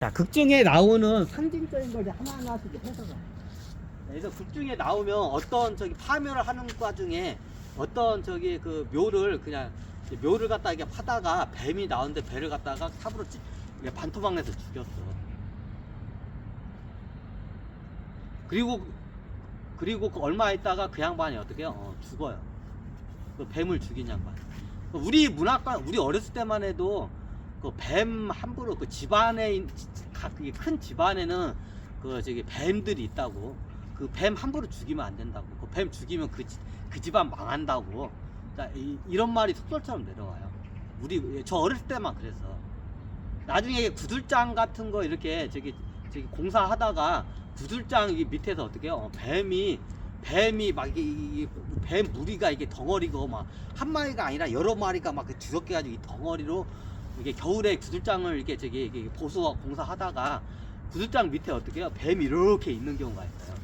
자, 극 중에 나오는 상징적인 걸 이제 하나하나씩 해석을. 그래서 극 중에 나오면 어떤 저기 파묘를 하는 과중에 어떤 저기 그 묘를 그냥 묘를 갖다 이게 파다가 뱀이 나오는데 배를 갖다가 탑으로 반토막 내서 죽였어. 그리고 그 얼마 있다가 그 양반이 어떻게 해요? 죽어요. 그 뱀을 죽인 양반. 우리 문학관 우리 어렸을 때만 해도 그 뱀 함부로 그 집안에 큰 집안에는 그 저기 뱀들이 있다고. 그 뱀 함부로 죽이면 안 된다고. 그 뱀 죽이면 그 집안 망한다고. 자, 이런 말이 속설처럼 내려와요. 저 어렸을 때만 그랬어. 나중에 구들장 같은 거 이렇게 저기 공사하다가 구들장 밑에서 어떻게 해요? 뱀이 막 뱀 무리가 이게 덩어리고 막 한 마리가 아니라 여러 마리가 막 뒤섞여 가지고 이 덩어리로 이게 겨울에 구들장을 이렇게 저기 보수 공사하다가 구들장 밑에 어떻게 해요? 뱀이 이렇게 있는 경우가 있어요.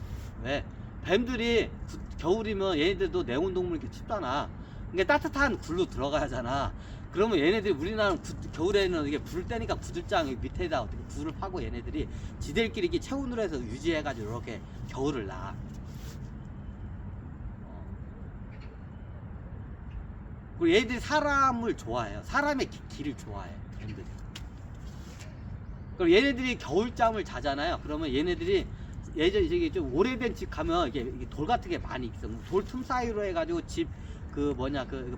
왜? 뱀들이 겨울이면 얘네들도 내온동물 이렇게 춥잖아. 그러니까 따뜻한 굴로 들어가야 하잖아. 그러면 얘네들이 우리나라는 겨울에는 이게 불을 떼니까 구들장 밑에다 어떻게 불을 파고 얘네들이 지들끼리 이렇게 체온으로 해서 유지해가지고 이렇게 겨울을 나. 그리고 얘들이 사람을 좋아해요. 사람의 길을 좋아해. 뱀들이. 그럼 얘네들이 겨울잠을 자잖아요. 그러면 얘네들이 예전에 저기 좀 오래된 집 가면 이게 돌 같은 게 많이 있어. 돌 틈 사이로 해가지고 집 그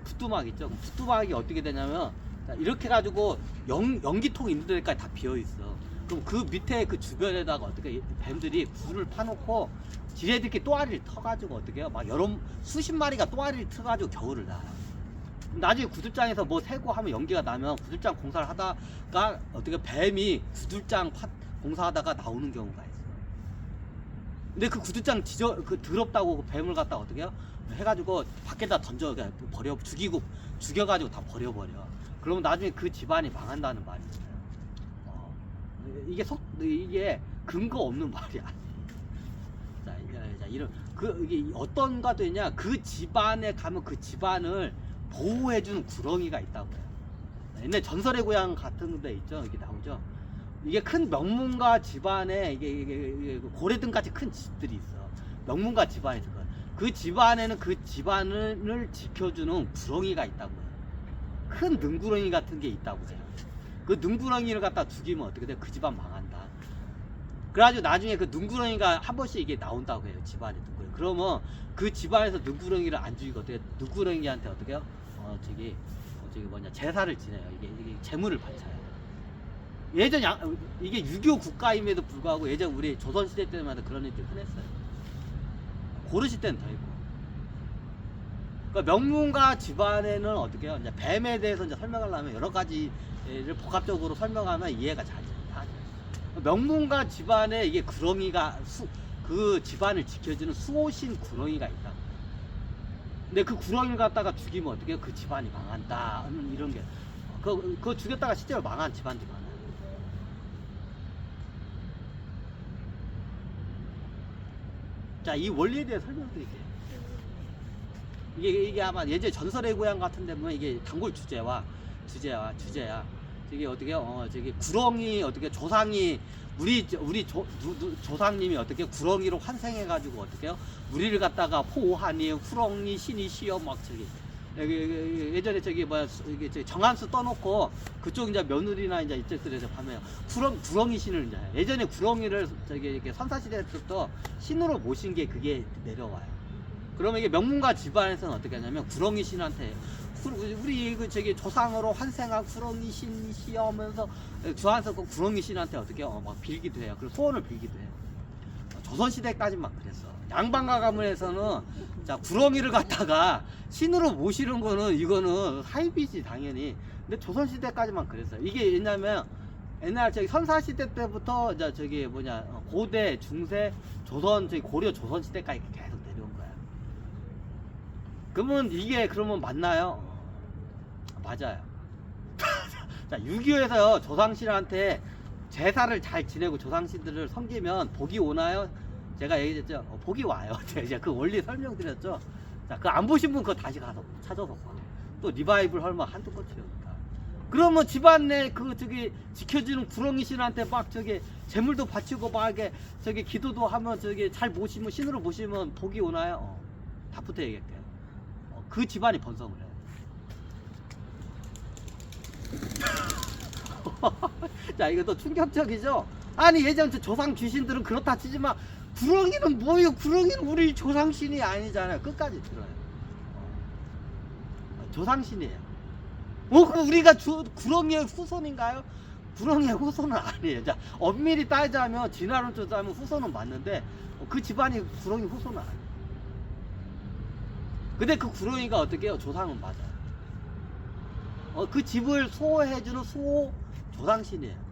부뚜막 있죠. 부뚜막이 어떻게 되냐면 이렇게 해가지고 연기통 있는 데까지 다 비어 있어. 그럼 그 밑에 그 주변에다가 어떻게 뱀들이 불을 파놓고 지네들끼리 또아리를 터가지고 어떻게 해요? 막 수십 마리가 또아리를 터가지고 겨울을 나. 나중에 구들장에서 뭐 세고 하면 연기가 나면 구들장 공사를 하다가 어떻게 뱀이 구들장 공사하다가 나오는 경우가 있어. 근데 그 구들장 더럽다고 그 뱀을 갖다 어떻게 해요? 해가지고 밖에다 던져 버려 죽여가지고 다 버려버려. 그러면 나중에 그 집안이 망한다는 말이 있어요. 이게 근거 없는 말이야. 자, 이게 어떤가 되냐? 그 집안에 가면 그 집안을 보호해주는 구렁이가 있다고 해요. 옛날 전설의 고향 같은 데 있죠. 이게 나오죠. 이게 큰 명문가 집안에 이게 고래등같이 큰 집들이 있어. 명문가 집안에서 그 집안에는 그 집안을 지켜주는 구렁이가 있다고 해요. 큰 능구렁이 같은 게 있다고 해요. 그 능구렁이를 갖다 죽이면 어떻게 돼? 그 집안 망한다. 그래가지고 나중에 그 능구렁이가 한 번씩 이게 나온다고 해요. 집안에 능구렁이. 그러면 그 집안에서 능구렁이를 안 죽이고 어떻게 능구렁이한테 어떻게 해요? 제사를 지내요. 이게 재물을 바쳐요. 예전 이게 6.25 국가임에도 불구하고 예전 우리 조선시대 때마다 그런 일들이 흔했어요. 고르시 때는 더 있고. 그러니까 명문가 집안에는 어떻게 해요? 이제 뱀에 대해서 이제 설명하려면 여러 가지를 복합적으로 설명하면 이해가 잘 돼요. 명문가 집안에 이게 구렁이가 그 집안을 지켜주는 수호신 구렁이가 있다. 근데 그 구렁이를 갖다가 죽이면 어떻게 해요? 그 집안이 망한다. 이런 게. 그거 죽였다가 실제로 망한 집안들이 많아요. 자, 이 원리에 대해 설명드릴게요. 이게 아마 예전 전설의 고향 같은 데 보면 이게 단골 주제야. 이게 어떻게 저기 구렁이 어떻게 조상이 우리 조상님이 어떻게 구렁이로 환생해가지고 어떻게 해요? 우리를 갖다가 포하니 구렁이 신이시여 막 저기 예전에 저기 이게 정한수 떠놓고 그쪽 이제 며느리나 이제 이쪽들에서 보면 구렁이 신을 이제 예전에 구렁이를 저기 이렇게 선사시대 때부터 신으로 모신 게 그게 내려와요. 그러면 이게 명문가 집안에서는 어떻게 하냐면 구렁이 신한테 우리 저기 조상으로 환생한 구렁이 신이시여 하면서 주한서 그 구렁이 신한테 어떻게 막 빌기도 해요. 그리고 소원을 빌기도 해요. 조선시대까지만 그랬어. 양반가 가문에서는 자 구렁이를 갖다가 신으로 모시는 거는 이거는 사입이지 당연히. 근데 조선시대까지만 그랬어요. 이게 왜냐면 옛날 저기 선사시대 때부터 이제 저기 고대, 중세, 조선, 저기 고려 조선시대까지 계속 내려온 거야. 그러면 맞나요? 맞아요. 자, 6.25에서 조상신한테 제사를 잘 지내고 조상신들을 섬기면 복이 오나요? 제가 얘기했죠. 복이 와요. 제가 이제 그 원리 설명드렸죠. 자, 그 안 보신 분 그거 다시 가서 찾아서 봐. 또 리바이벌 할만 한두 끝이니까. 그러면 집안 내 그 저기 지켜주는 구렁이 신한테 막 저기 재물도 바치고 막 이게 저기 기도도 하면 저기 잘 모시면 신으로 모시면 복이 오나요? 다 붙어 얘기할게요. 그 집안이 번성을 해요. 자, 이거 또 충격적이죠? 아니, 예전 저 조상 귀신들은 그렇다 치지만 구렁이는 뭐예요? 구렁이는 우리 조상신이 아니잖아요. 끝까지 들어요. 조상신이에요. 그럼 우리가 구렁이의 후손인가요? 구렁이의 후손은 아니에요. 자, 엄밀히 따지자면, 진화론 따지자면 후손은 맞는데, 그 집안이 구렁이 후손은 아니에요. 근데 그 구렁이가 어떻게 해요? 조상은 맞아요. 그 집을 수호해주는 수호 조상신이에요.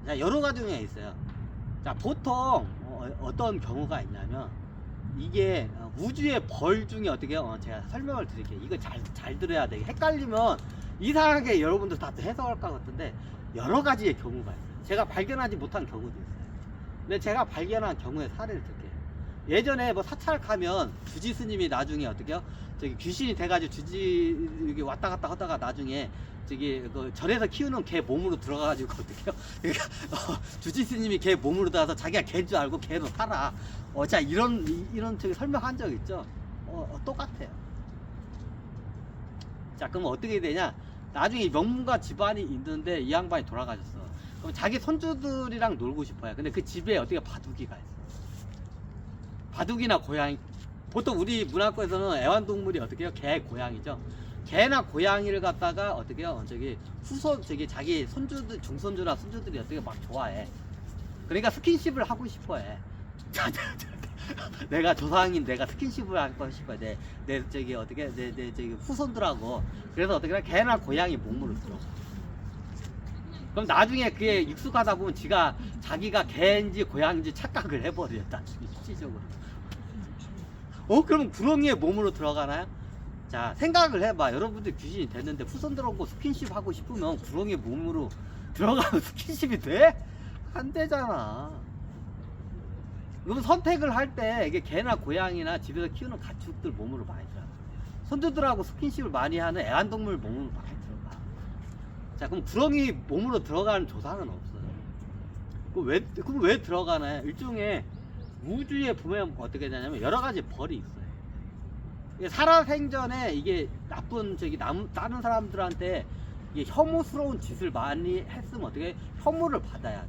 자, 여러 가지 중에 있어요. 자, 보통 어떤 경우가 있냐면, 이게 우주의 벌 중에 어떻게 해요? 제가 설명을 드릴게요. 이거 잘 들어야 돼. 헷갈리면 이상하게 여러분들 다 해석할 것 같은데, 여러 가지의 경우가 있어요. 제가 발견하지 못한 경우도 있어요. 근데 제가 발견한 경우의 사례를 들게요. 예전에 뭐 사찰 가면 주지 스님이 나중에 어떻게 해요? 저기 귀신이 돼가지고 주지 이렇게 왔다 갔다 하다가 나중에 저기 그 절에서 키우는 개 몸으로 들어가가지고 어떻게 해요? 그러니까 주지 스님이 개 몸으로 들어가서 자기가 개인 줄 알고 개로 살아. 자, 이런 저기 설명한 적 있죠? 똑같아요. 자, 그럼 어떻게 되냐? 나중에 명문가 집안이 있는데 이 양반이 돌아가셨어. 그럼 자기 손주들이랑 놀고 싶어요. 근데 그 집에 어떻게 바둑이가 있어. 바둑이나 고양이, 보통 우리 문화권에서는 애완동물이 어떻게 해요? 개, 고양이죠. 개나 고양이를 갖다가 어떻게 해요? 저기 자기 손주들, 중손주나 손주들이 어떻게 막 좋아해. 그러니까 스킨십을 하고 싶어 해. 내가 조상인 내가 스킨십을 하고 싶어 해. 내 저기 어떻게, 내 저기 후손들하고. 그래서 어떻게 해? 개나 고양이 몸으로 들어가. 그럼 나중에 그게 익숙하다 보면 자기가 개인지 고양인지 착각을 해버려요. 나중에 실질적으로. 그러면 구렁이의 몸으로 들어가나요? 자, 생각을 해봐. 여러분들 귀신이 됐는데 후손들하고 스킨십 하고 싶으면 구렁이의 몸으로 들어가면 스킨십이 돼? 안 되잖아. 그럼 선택을 할 때 이게 개나 고양이나 집에서 키우는 가축들 몸으로 많이 들어가. 손주들하고 스킨십을 많이 하는 애완동물 몸으로 많이 들어가. 자, 그럼 구렁이 몸으로 들어가는 조상은 없어요. 그럼 왜 들어가나요? 일종의 우주에 보면 어떻게 되냐면 여러 가지 벌이 있어요. 살아생전에 이게 나쁜 다른 사람들한테 이게 혐오스러운 짓을 많이 했으면 어떻게 혐오를 받아야 돼.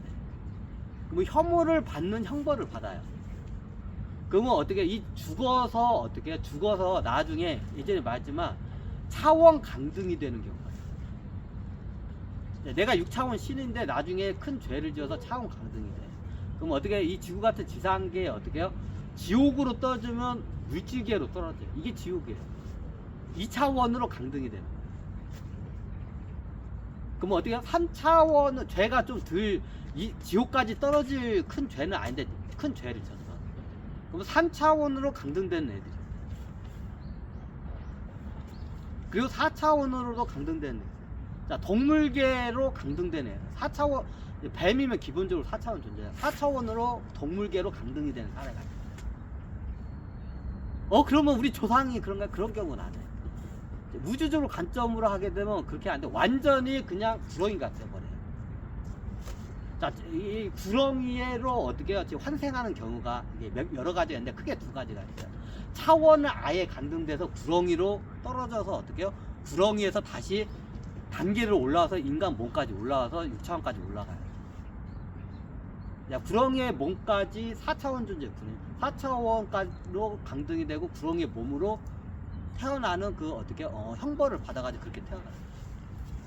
그럼 혐오를 받는 형벌을 받아요. 그러면 어떻게 죽어서 나중에 예전에 말했지만 차원 강등이 되는 경우가 있어요. 내가 6차원 신인데 나중에 큰 죄를 지어서 차원 강등이 돼. 그럼 어떻게 이 지구 같은 지상계에 어떻게 해요? 지옥으로 떠주면 물질계로 떨어져요. 이게 지옥이에요. 2차원으로 강등이 되는 거예요. 그럼 어떻게 해요? 3차원은 죄가 좀 지옥까지 떨어질 큰 죄는 아닌데 큰 죄를 졌어. 그럼 3차원으로 강등되는 애들이. 그리고 4차원으로도 강등되는 애들. 자, 동물계로 강등되는 애들. 4차원, 뱀이면 기본적으로 4차원 존재해요. 4차원으로 동물계로 강등이 되는 사례가 있어요. 그러면 우리 조상이 그런가? 그런 경우는 안 해. 우주적으로 관점으로 하게 되면 그렇게 안 돼. 완전히 그냥 구렁이가 돼버려요. 자, 이 구렁이로 어떻게 해요? 지금 환생하는 경우가 이게 여러 가지가 있는데 크게 두 가지가 있어요. 차원을 아예 강등돼서 구렁이로 떨어져서 어떻게 해요? 구렁이에서 다시 단계를 올라와서 인간 몸까지 올라와서 6차원까지 올라가요. 야, 구렁이의 몸까지 4차원 존재군요. 4차원까지로 강등이 되고 구렁이의 몸으로 태어나는 그 어떻게 형벌을 받아가지고 그렇게 태어나요.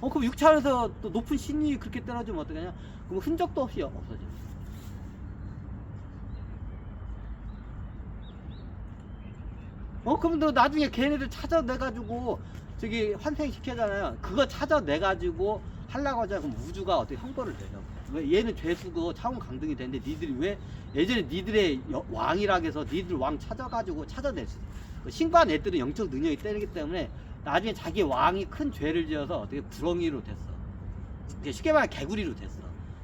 그럼 6차원에서 또 높은 신이 그렇게 떨어지면 어떡하냐? 그럼 흔적도 없이 없어져요. 그럼 너 나중에 걔네들 찾아내가지고 저기 환생시키잖아요. 그거 찾아내가지고 하려고 하잖아. 그럼 우주가 어떻게 형벌을 내려. 왜 얘는 죄수고 차원 강등이 되는데 니들이 왜 예전에 니들의 왕이라 해서 니들 왕 찾아가지고 찾아낼 수 있어. 신관 애들은 영적 능력이 때리기 때문에 나중에 자기 왕이 큰 죄를 지어서 어떻게 구렁이로 됐어. 쉽게 말하면 개구리로 됐어.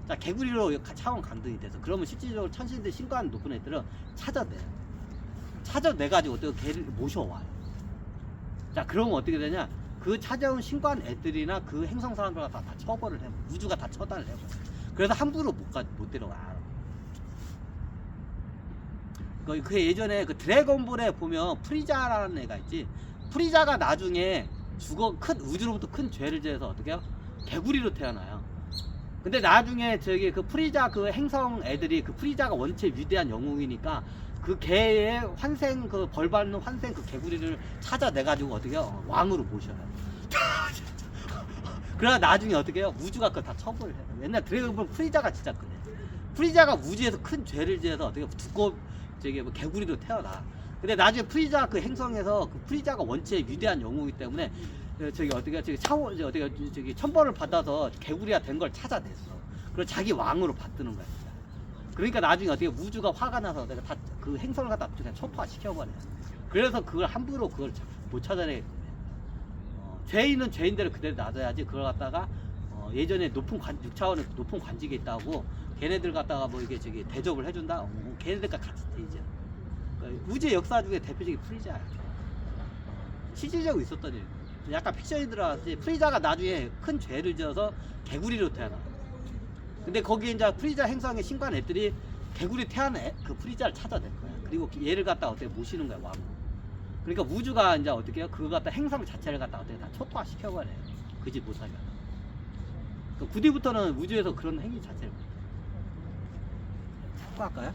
자, 개구리로 차원 강등이 돼서 그러면 실질적으로 천신들 신관 높은 애들은 찾아내가지고 어떻게 걔를 모셔와요. 자, 그러면 어떻게 되냐? 그 찾아온 신관 애들이나 그 행성 사람들과 다 처벌을 해. 우주가 다 처단을 해버려. 그래서 함부로 못 데려가. 그 예전에 그 드래곤볼에 보면 프리자라는 애가 있지. 프리자가 나중에 큰 우주로부터 큰 죄를 지어서 어떻게 해요? 개구리로 태어나요. 근데 나중에 저기 그 프리자 그 행성 애들이 그 프리자가 원체 위대한 영웅이니까 그 개의 환생 그 벌 받는 환생 그 개구리를 찾아내 가지고 어떻게 해요? 왕으로 모셔요. 그러나 나중에 어떻게 해요? 우주가 그걸 다 처벌을 해요. 옛날 드래곤볼 프리자가 진짜 그래. 프리자가 우주에서 큰 죄를 지어서 어떻게 저기 뭐 개구리로 태어나. 근데 나중에 프리자 그 행성에서 그 프리자가 원체 위대한 영웅이기 때문에 저기 어떻게 저기 천벌을 받아서 개구리가 된 걸 찾아냈어. 그래서 자기 왕으로 받드는 거야. 진짜. 그러니까 나중에 어떻게 우주가 화가 나서 내가 다 그 행성을 갖다 그냥 초토화 시켜버려. 그래서 그걸 함부로 그걸 못 찾아내겠네. 죄인은 죄인대로 그대로 놔둬야지. 그걸 갖다가 예전에 6차원의 높은 관직이 있다고 걔네들 갖다가 뭐 이게 저기 대접을 해준다. 걔네들과 같이 이제 그러니까 우주의 역사 중에 대표적인 프리자야. 실질적으로 있었던 일. 약간 픽션이 들어갔지. 프리자가 나중에 큰 죄를 지어서 개구리로 태어나. 근데 거기에 이제 프리자 행성의 신관 애들이 개구리 태어난 그 프리자를 찾아낸 거야. 그리고 얘를 갖다 어떻게 모시는 거야, 왕으로. 그러니까 우주가 이제 어떻게 해요? 그거 갖다 행성 자체를 갖다 어떻게 다 초토화 시켜버려요. 그 집 못하게. 그 9뒤부터는 우주에서 그런 행위 자체를. 할까요?